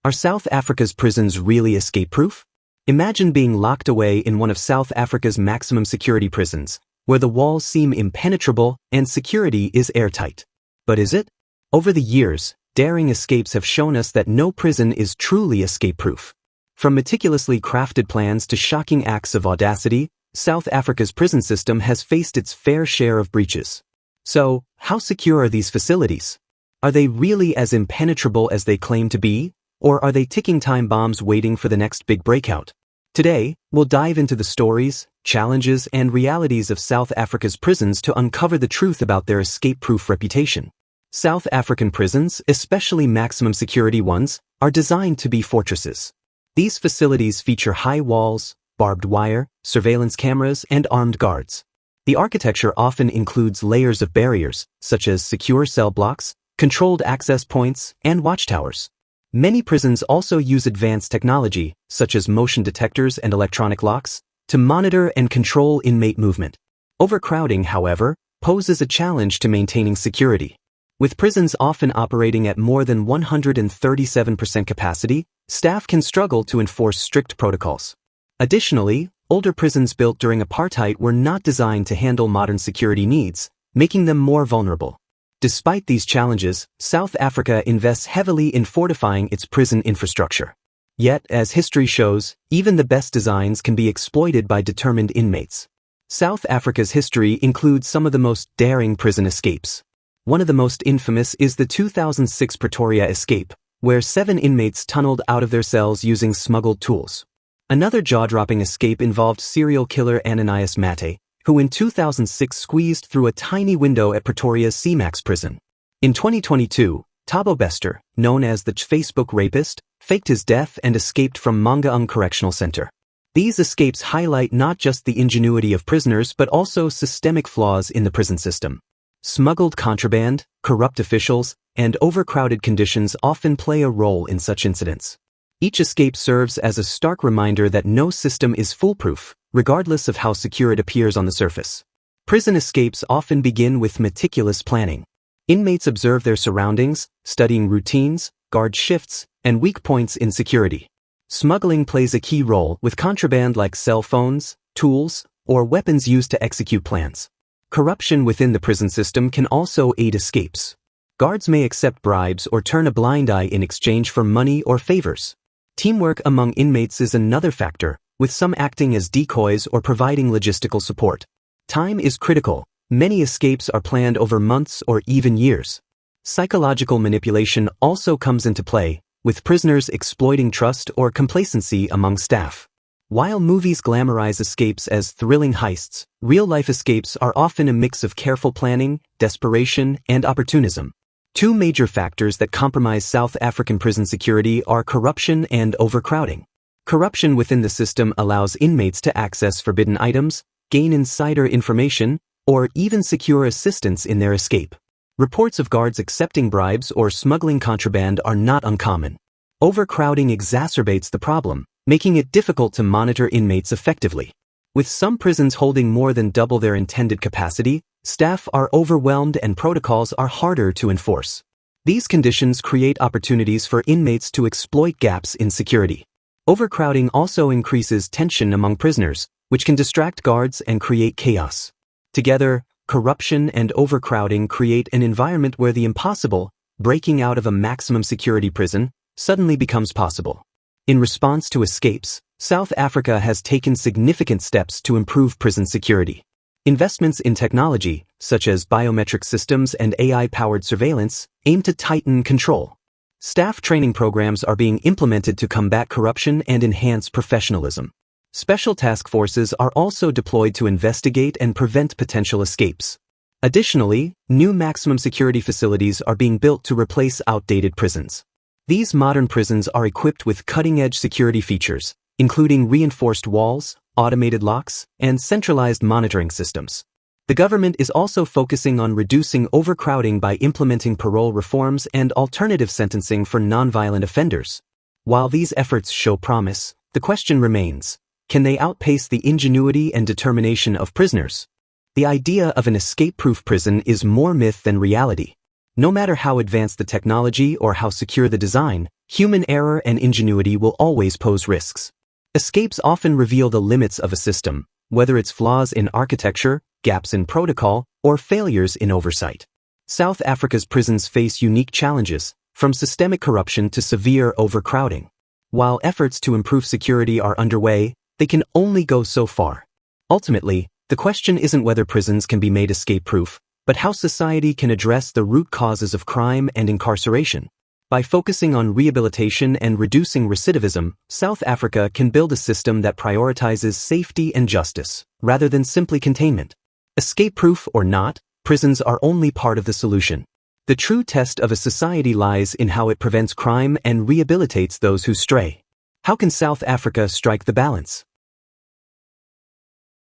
Are South Africa's prisons really escape-proof? Imagine being locked away in one of South Africa's maximum security prisons, where the walls seem impenetrable and security is airtight. But is it? Over the years, daring escapes have shown us that no prison is truly escape-proof. From meticulously crafted plans to shocking acts of audacity, South Africa's prison system has faced its fair share of breaches. So, how secure are these facilities? Are they really as impenetrable as they claim to be? Or are they ticking time bombs waiting for the next big breakout? Today, we'll dive into the stories, challenges, and realities of South Africa's prisons to uncover the truth about their escape-proof reputation. South African prisons, especially maximum security ones, are designed to be fortresses. These facilities feature high walls, barbed wire, surveillance cameras, and armed guards. The architecture often includes layers of barriers, such as secure cell blocks, controlled access points, and watchtowers. Many prisons also use advanced technology, such as motion detectors and electronic locks, to monitor and control inmate movement. Overcrowding, however, poses a challenge to maintaining security. With prisons often operating at more than 137% capacity, staff can struggle to enforce strict protocols. Additionally, older prisons built during apartheid were not designed to handle modern security needs, making them more vulnerable. Despite these challenges, South Africa invests heavily in fortifying its prison infrastructure. Yet, as history shows, even the best designs can be exploited by determined inmates. South Africa's history includes some of the most daring prison escapes. One of the most infamous is the 2006 Pretoria escape, where 7 inmates tunneled out of their cells using smuggled tools. Another jaw-dropping escape involved serial killer Ananias Mate, who in 2006 squeezed through a tiny window at Pretoria's C-Max prison. In 2022, Thabo Bester, known as the Facebook rapist, faked his death and escaped from Mangaung Correctional Center. These escapes highlight not just the ingenuity of prisoners but also systemic flaws in the prison system. Smuggled contraband, corrupt officials, and overcrowded conditions often play a role in such incidents. Each escape serves as a stark reminder that no system is foolproof, regardless of how secure it appears on the surface. Prison escapes often begin with meticulous planning. Inmates observe their surroundings, studying routines, guard shifts, and weak points in security. Smuggling plays a key role, with contraband like cell phones, tools, or weapons used to execute plans. Corruption within the prison system can also aid escapes. Guards may accept bribes or turn a blind eye in exchange for money or favors. Teamwork among inmates is another factor, with some acting as decoys or providing logistical support. Time is critical. Many escapes are planned over months or even years. Psychological manipulation also comes into play, with prisoners exploiting trust or complacency among staff. While movies glamorize escapes as thrilling heists, real-life escapes are often a mix of careful planning, desperation, and opportunism. Two major factors that compromise South African prison security are corruption and overcrowding. Corruption within the system allows inmates to access forbidden items, gain insider information, or even secure assistance in their escape. Reports of guards accepting bribes or smuggling contraband are not uncommon. Overcrowding exacerbates the problem, making it difficult to monitor inmates effectively. With some prisons holding more than double their intended capacity, staff are overwhelmed and protocols are harder to enforce. These conditions create opportunities for inmates to exploit gaps in security. Overcrowding also increases tension among prisoners, which can distract guards and create chaos. Together, corruption and overcrowding create an environment where the impossible, breaking out of a maximum security prison, suddenly becomes possible. In response to escapes, South Africa has taken significant steps to improve prison security. Investments in technology, such as biometric systems and AI-powered surveillance, aim to tighten control. Staff training programs are being implemented to combat corruption and enhance professionalism. Special task forces are also deployed to investigate and prevent potential escapes. Additionally, new maximum security facilities are being built to replace outdated prisons. These modern prisons are equipped with cutting-edge security features, including reinforced walls, automated locks, and centralized monitoring systems. The government is also focusing on reducing overcrowding by implementing parole reforms and alternative sentencing for nonviolent offenders. While these efforts show promise, the question remains, can they outpace the ingenuity and determination of prisoners? The idea of an escape-proof prison is more myth than reality. No matter how advanced the technology or how secure the design, human error and ingenuity will always pose risks. Escapes often reveal the limits of a system, whether it's flaws in architecture, gaps in protocol, or failures in oversight. South Africa's prisons face unique challenges, from systemic corruption to severe overcrowding. While efforts to improve security are underway, they can only go so far. Ultimately, the question isn't whether prisons can be made escape-proof, but how society can address the root causes of crime and incarceration. By focusing on rehabilitation and reducing recidivism, South Africa can build a system that prioritizes safety and justice, rather than simply containment. Escape-proof or not, prisons are only part of the solution. The true test of a society lies in how it prevents crime and rehabilitates those who stray. How can South Africa strike the balance?